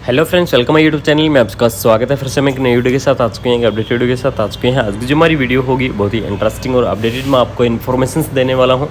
Hello friends, welcome my YouTube channel में आपका स्वागत है। फिर से मैं एक नई वीडियो के साथ आ चुके हैं, एक अपडेटेड वीडियो के साथ आ चुके हैं। आज की जो हमारी वीडियो होगी बहुत ही इंटरेस्टिंग और अपडेटेड मैं आपको इन्फॉर्मेशंस देने वाला हूं।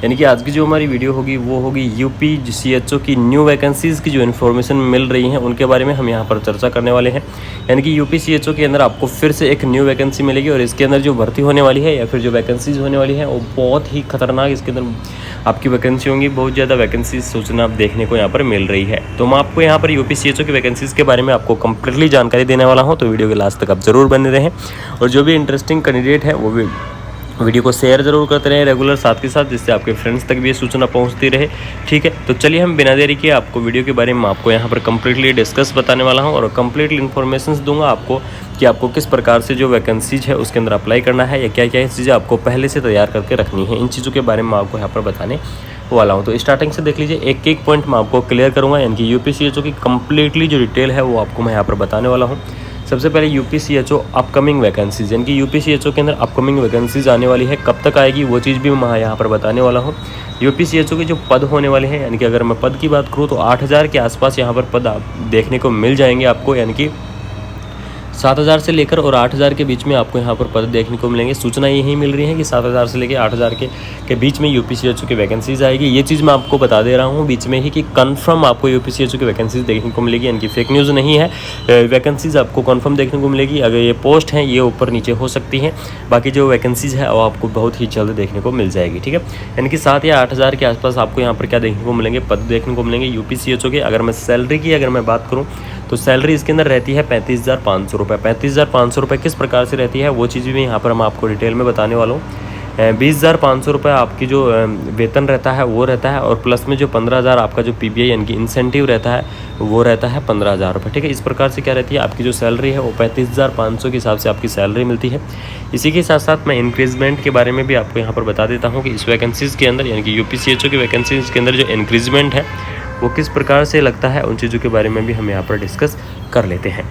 यानी कि आज की जो हमारी वीडियो होगी वो होगी यूपी सीएचओ की न्यू वैकेंसीज़ की जो इन्फॉर्मेशन मिल रही हैं उनके बारे में हम यहाँ पर चर्चा करने वाले हैं। यानी कि यूपी सीएचओ के अंदर आपको फिर से एक न्यू वैकेंसी मिलेगी और इसके अंदर जो भर्ती होने वाली है या फिर जो वैकेंसीज होने वाली है वो बहुत ही खतरनाक इसके अंदर आपकी वैकेंसी होंगी। बहुत ज़्यादा वैकेंसीज सूचना देखने को यहाँ पर मिल रही है। तो मैं आपको यहाँ पर यूपी सीएचओ की वैकेंसीज़ के बारे में आपको कंप्लीटली जानकारी देने वाला हूँ, तो वीडियो के लास्ट तक आप जरूर बने रहें। और जो भी इंटरेस्टिंग कैंडिडेट है वो भी वीडियो को शेयर जरूर करते रहें रेगुलर साथ के साथ, जिससे आपके फ्रेंड्स तक भी ये सूचना पहुंचती रहे। ठीक है, तो चलिए हम बिना देरी किए आपको वीडियो के बारे में आपको यहाँ पर कंप्लीटली डिस्कस बताने वाला हूँ और कंप्लीटली इन्फॉर्मेशंस दूंगा आपको कि आपको किस प्रकार से जो वैकेंसीज है उसके अंदर अप्लाई करना है या क्या क्या चीज़ें आपको पहले से तैयार करके रखनी है। इन चीज़ों के बारे में आपको यहाँ पर बताने वाला हूँ। तो स्टार्टिंग से देख लीजिए, एक एक पॉइंट मैं आपको क्लियर करूँगा। यानी कि यूपी सीएचओ की कंप्लीटली जो डिटेल है वो आपको मैं यहाँ पर बताने वाला हूँ। सबसे पहले यूपी सीएचओ अपकमिंग वैकेंसीज, यानी कि यूपी सीएचओ के अंदर अपकमिंग वैकेंसीज आने वाली है, कब तक आएगी वो चीज़ भी मैं यहाँ पर बताने वाला हूँ। यूपी सीएचओ के जो पद होने वाले हैं, यानी कि अगर मैं पद की बात करूँ तो 8000 के आसपास यहाँ पर पद आप देखने को मिल जाएंगे आपको। यानी कि 7000 से लेकर और 8000 के बीच में आपको यहाँ पर पद देखने को मिलेंगे। सूचना यही मिल रही है कि 7000 से लेकर 8000 के बीच में यूपी सीएचओ की वैकेंसीज आएगी। ये चीज़ मैं आपको बता दे रहा हूँ बीच में ही कि कंफर्म आपको यूपी सीएचओ की वैकेंसीज देखने को मिलेगी। यानी कि फेक न्यूज़ नहीं है, वैकेंसीज आपको कंफर्म देखने को मिलेगी। अगर ये पोस्ट हैं ये ऊपर नीचे हो सकती हैं, बाकी जो वैकेंसीज है वो आपको बहुत ही जल्द देखने को मिल जाएगी। ठीक है, यानी कि 7 या 8000 के आसपास आपको यहाँ पर क्या देखने को मिलेंगे, पद देखने को मिलेंगे यूपी सीएचओ के। अगर मैं सैलरी की अगर मैं बात करूँ तो सैलरी इसके अंदर रहती है 35,500 रुपये। 35,500 रुपये किस प्रकार से रहती है वो चीज़ भी यहाँ पर मैं आपको डिटेल में बताने वाला हूँ। 20,500 रुपये आपकी जो वेतन रहता है वो रहता है, और प्लस में जो 15,000 आपका जो पीपीआई यानी कि इंसेंटिव रहता है वो रहता है 15,000 रुपये। ठीक है, इस प्रकार से क्या रहती है आपकी जो सैलरी है वो 35,500 के हिसाब से आपकी सैलरी मिलती है। इसी के साथ साथ मैं इंक्रीजमेंट के बारे में भी आपको यहाँ पर बता देता हूँ कि इस वैकेंसीज़ के अंदर, यानी कि यूपी सीएचओ की वैकेंसीज़ के अंदर जो इंक्रीजमेंट है वो किस प्रकार से लगता है, उन चीज़ों के बारे में भी हम यहाँ पर डिस्कस कर लेते हैं।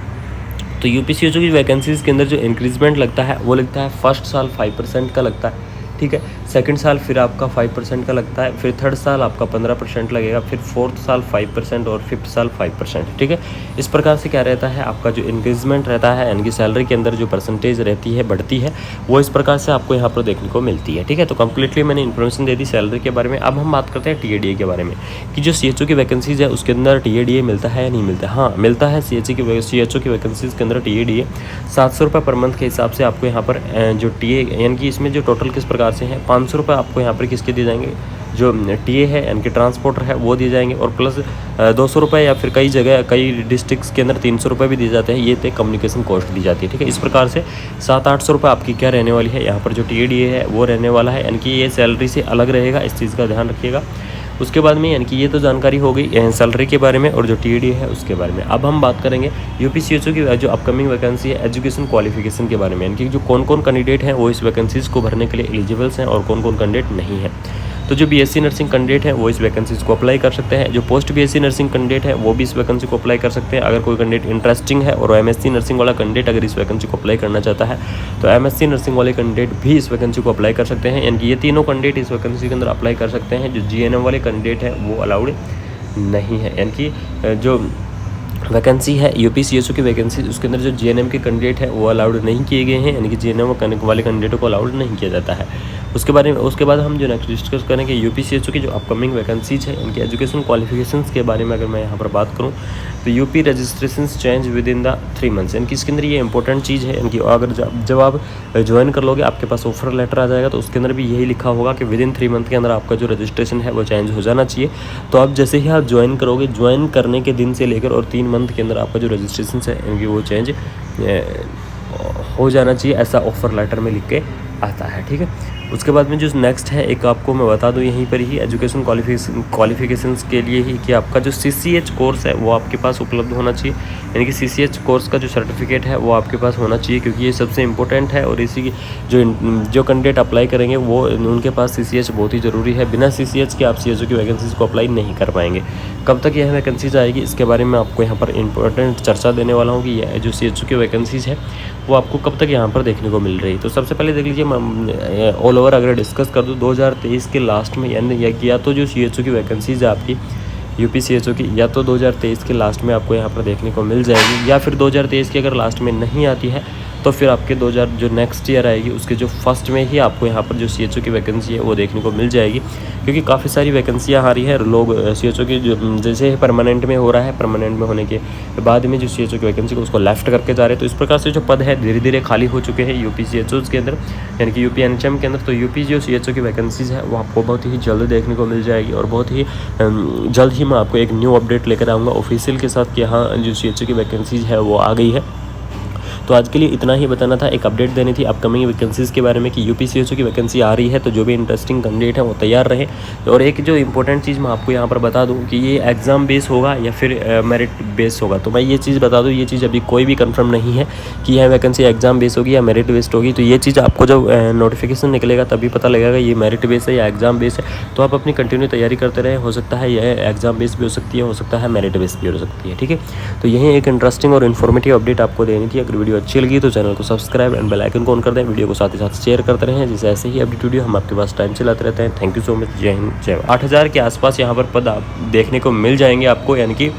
तो यूपी सीएचओ की वैकेंसीज़ के अंदर जो इंक्रीजमेंट लगता है वो लगता है फर्स्ट साल 5% का लगता है। ठीक है, सेकंड साल फिर आपका 5% का लगता है, फिर थर्ड साल आपका 15% लगेगा, फिर फोर्थ साल 5% और फिफ्थ साल 5%। ठीक है, इस प्रकार से क्या रहता है आपका जो इंक्रीजमेंट रहता है, यानी कि सैलरी के अंदर जो परसेंटेज रहती है बढ़ती है वो इस प्रकार से आपको यहाँ पर देखने को मिलती है। ठीक है, तो कंप्लीटली मैंने इन्फॉर्मेशन दे दी सैलरी के बारे में। अब हम बात करते हैं टीएडीए के बारे में कि जो सीएचओ की वैकेंसीज है उसके अंदर टीएडीए मिलता है या नहीं मिलता। हाँ, मिलता है। सीएचओ की वैकेंसीज के अंदर टीएडीए 700 रुपये पर मंथ के हिसाब से आपको यहाँ पर जो टीए, यानी कि इसमें जो टोटल किस प्रकार से हैं 500 रुपये आपको यहाँ पर किसके दिए जाएंगे, जो टीए है यानी कि ट्रांसपोर्टर है वो दिए जाएंगे, और प्लस 200 रुपये या फिर कई जगह कई डिस्ट्रिक्ट्स के अंदर 300 रुपये भी दिए जाते हैं। ये तो कम्युनिकेशन कॉस्ट दी जाती है। ठीक है, इस प्रकार से 700-800 रुपये आपकी क्या रहने वाली है यहाँ पर जो टीएडीए है वो रहने वाला है। यानी कि ये सैलरी से अलग रहेगा, इस चीज़ का ध्यान रखिएगा। उसके बाद में, यानी कि ये तो जानकारी हो गई सैलरी के बारे में और जो टीएडीए है उसके बारे में। अब हम बात करेंगे यूपी सीएचओ की जो अपकमिंग वैकेंसी है एजुकेशन क्वालिफिकेशन के बारे में, यानी कि जो कौन कौन कैंडिडेट हैं वो इस वैकेंसीज को भरने के लिए एलिजिबल्स हैं और कौन कौन कैंडिडेट नहीं है। तो जो बीएससी नर्सिंग कैंडिडेट है वो इस वैकेंसीज को अप्लाई कर सकते हैं। जो पोस्ट बीएससी नर्सिंग कैंडिडेट है वो भी इस वैकेंसी को अप्लाई कर सकते हैं। अगर कोई कैंडिडेट इंटरेस्टिंग है और एमएससी नर्सिंग वाला कैंडिडेट अगर इस वैकेंसी को अप्लाई करना चाहता है तो एमएससी नर्सिंग वाले कैंडिडेट भी इस वैकेंसी को अप्लाई कर सकते हैं। यानी कि ये तीनों कैंडिडेट इस वैकेंसी के अंदर अप्लाई कर सकते हैं। जो जीएनएम वाले कैंडिडेट है वो अलाउड नहीं है। यानी कि जो वैकेंसी है यूपी सीएचओ की वैकेंसी उसके अंदर जो जीएनएम के कैंडिडेट है वो अलाउड नहीं किए गए हैं, यानी कि जीएनएम वाले कैंडिडेटों को अलाउड नहीं किया जाता है। उसके बारे में उसके बाद हम जो नेक्स्ट डिस्कस करेंगे यूपी सीएचओ की जो अपकमिंग वैकेंसीज है इनकी एजुकेशन क्वालिफिकेशंस के बारे में। अगर मैं यहाँ पर बात करूँ तो UP registrations change with in the 3 months, यानी कि इसके अंदर ये इंपॉर्टेंट चीज़ है। इनकी अगर जब आप ज्वाइन कर लोगे आपके पास ऑफर लेटर आ जाएगा तो उसके अंदर भी यही लिखा होगा कि विद इन 3 मंथ के अंदर आपका जो रजिस्ट्रेशन है वो चेंज हो जाना चाहिए। तो आप जैसे ही आप ज्वाइन करोगे, ज्वाइन करने के दिन से लेकर और 3 मंथ के अंदर आपका जो रजिस्ट्रेशन है इनकी वो चेंज हो जाना चाहिए, ऐसा ऑफर लेटर में लिख के आता है। ठीक है, उसके बाद में जो नेक्स्ट है एक आपको मैं बता दूं यहीं पर ही एजुकेशन क्वालिफिकेशंस के लिए ही कि आपका जो सीसीएच कोर्स है वो आपके पास उपलब्ध होना चाहिए। यानी कि सीसीएच कोर्स का जो सर्टिफिकेट है वो आपके पास होना चाहिए, क्योंकि ये सबसे इंपॉर्टेंट है। और इसी की जो कैंडिडेट अप्लाई करेंगे वो उनके पास सीसीएच बहुत ही ज़रूरी है। बिना सीसीएच के आप सीएचओ की वैकेंसीज़ को अप्लाई नहीं कर पाएंगे। कब तक यह वैकेंसीज आएगी इसके बारे में आपको यहाँ पर इंपॉर्टेंट चर्चा देने वाला हूँ कि यह जो सीएचओ की वैकेंसीज है वो आपको कब तक यहाँ पर देखने को मिल रही है। तो सबसे पहले देख लीजिए, मैं ऑल ओवर अगर डिस्कस कर दूँ 2023 के लास्ट में, यानी या तो जो सीएचओ की वैकेंसीज है आपकी यूपी सीएचओ की या तो 2023 के लास्ट में आपको यहाँ पर देखने को मिल जाएगी, या फिर 2023 की अगर लास्ट में नहीं आती है तो फिर आपके 2000 जो नेक्स्ट ईयर आएगी उसके जो फर्स्ट में ही आपको यहाँ पर जो सीएचओ की वैकेंसी है वो देखने को मिल जाएगी। क्योंकि काफ़ी सारी वैकेंसियाँ आ रही है, लोग सीएचओ की जो जैसे परमानेंट में हो रहा है, परमानेंट में होने के बाद में जो सीएचओ की वैकेंसी को उसको लेफ्ट करके जा रहे हैं। तो इस प्रकार से जो पद है धीरे धीरे खाली हो चुके हैं यूपी सीएचओज़ के अंदर, यानी कि यूपी एनएचएम के अंदर। तो यूपी जो सीएचओ की वैकेंसीज़ है वो आपको बहुत ही जल्द देखने को मिल जाएगी, और बहुत ही जल्द ही मैं आपको एक न्यू अपडेट लेकर आऊँगा ऑफिशियल के साथ कि हाँ जो सीएचओ की वैकेंसीज़ है वो आ गई है। तो आज के लिए इतना ही बताना था, एक अपडेट देनी थी अपकमिंग वैकेंसीज़ के बारे में कि यूपी सीएचओ की वैकेंसी आ रही है। तो जो भी इंटरेस्टिंग कैंडिडेट है वो तैयार रहे। और एक जो इंपॉर्टेंट चीज़ मैं आपको यहाँ पर बता दूँ कि ये एग्ज़ाम बेस होगा या फिर मेरिट बेस होगा। तो मैं ये चीज़ बता दूँ, ये चीज़ अभी कोई भी कंफर्म नहीं है कि यह वैकेंसी एग्ज़ाम बेस होगी या मेरिट बेस्ड होगी। तो ये चीज़ आपको जब नोटिफिकेशन निकलेगा तभी पता लगेगा ये मेरिट बेस है या एग्ज़ाम बेस है। तो आप अपनी कंटिन्यू तैयारी करते रहे, हो सकता है यह एग्ज़ाम बेस भी हो सकती है, हो सकता है मेरिट बेस भी हो सकती है। ठीक है, तो यही एक इंटरेस्टिंग और इन्फॉर्मेटिव अपडेट आपको देनी थी। अगर वीडियो अच्छी लगी तो चैनल को सब्सक्राइब एंड बेल आइकन को ऑन कर दें, वीडियो को साथ ही साथ शेयर करते रहें, जिससे ऐसे ही अपडेट वीडियो हम आपके पास टाइम से लाते रहते हैं। थैंक यू सो मच, जय हिंद जय भारत। 8000 के आसपास यहाँ पर पद आप देखने को मिल जाएंगे आपको, यानी कि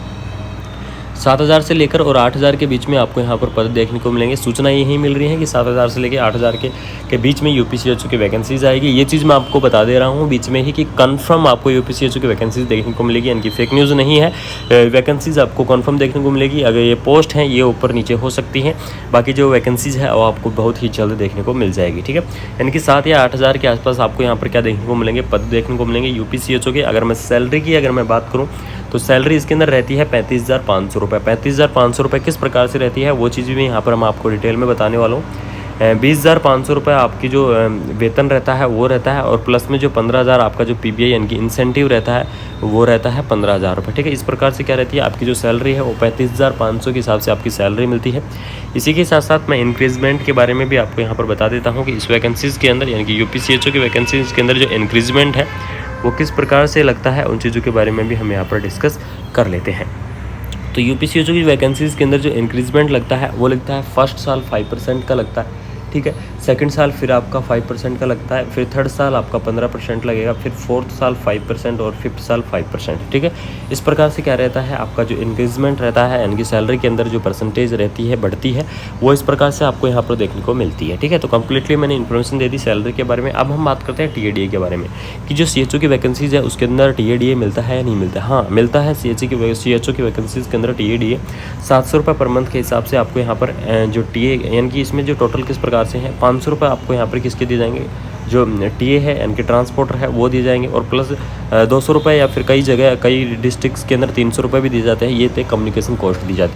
7000 से लेकर और 8000 के बीच में आपको यहाँ पर पद देखने को मिलेंगे। सूचना यही मिल रही है कि 7000 से लेकर 8000 के बीच में यूपी सीएचओ की वैकेंसीज आएगी। ये चीज़ मैं आपको बता दे रहा हूँ बीच में ही कि कंफर्म आपको यूपी सीएचओ की वैकेंसीज देखने को मिलेगी, यानी कि फेक न्यूज़ नहीं है। वैकेंसीज आपको कंफर्म देखने को मिलेगी। अगर ये पोस्ट हैं ये ऊपर नीचे हो सकती हैं, बाकी जो वैकेंसीज है वो आपको बहुत ही जल्द देखने को मिल जाएगी। ठीक है, यानी कि 7 या 8000 के आसपास आपको यहाँ पर क्या देखने को मिलेंगे, पद देखने को मिलेंगे यूपी सीएचओ के। अगर मैं सैलरी की अगर मैं बात करूँ तो सैलरी इसके अंदर रहती है 35,500 रुपये। 35,500 रुपये किस प्रकार से रहती है वो चीज़ भी यहाँ पर मैं आपको डिटेल में बताने वाला हूँ। 20,500 रुपये आपकी जो वेतन रहता है वो रहता है, और प्लस में जो 15,000 आपका जो पीबीआई यानी कि इंसेंटिव रहता है वो रहता है 15,000 रुपये। ठीक है, इस प्रकार से क्या रहती है आपकी जो सैलरी है वो 35,500 के हिसाब से आपकी सैलरी मिलती है। इसी के साथ साथ मैं इंक्रीजमेंट के बारे में भी आपको यहाँ पर बता देता हूँ कि इस वैकेंसीज़ के अंदर, यानी कि यूपी सीएचओ की वैकेंसीज़ के अंदर जो इंक्रीजमेंट है वो किस प्रकार से लगता है, उन चीज़ों के बारे में भी हम यहाँ पर डिस्कस कर लेते हैं। तो यूपी सीएचओ की वैकेंसीज़ के अंदर जो इंक्रीजमेंट लगता है वो लगता है फर्स्ट साल 5% का लगता है। ठीक है, सेकंड साल फिर आपका 5% का लगता है, फिर थर्ड साल आपका 15% लगेगा, फिर फोर्थ साल 5% और फिफ्थ साल 5%। ठीक है, इस प्रकार से क्या रहता है आपका जो इंक्रीजमेंट रहता है, यानी कि सैलरी के अंदर जो परसेंटेज रहती है बढ़ती है वो इस प्रकार से आपको यहाँ पर देखने को मिलती है। ठीक है, तो कंप्लीटली मैंने इन्फॉर्मेशन दे दी सैलरी के बारे में। अब हम बात करते हैं टीएडीए के बारे में कि जो सीएचओ की वैकेंसीज है उसके अंदर टीएडीए मिलता है या नहीं मिलता है। हाँ मिलता है, सीएचओ की वैकेंसीज के अंदर टीएडीए 700 रुपये पर मंथ के हिसाब से आपको यहाँ पर जो टीए यानी कि इसमें जो टोटल किस प्रकार से हैं 500 रुपये आपको यहाँ पर किसके दिए जाएंगे, जो टीए है यानी कि ट्रांसपोर्टर है वो दिए जाएंगे, और प्लस 200 रुपये या फिर कई जगह कई डिस्ट्रिक्ट्स के अंदर 300 रुपये भी दिए जाते हैं। ये तो कम्युनिकेशन कॉस्ट दी जाती है।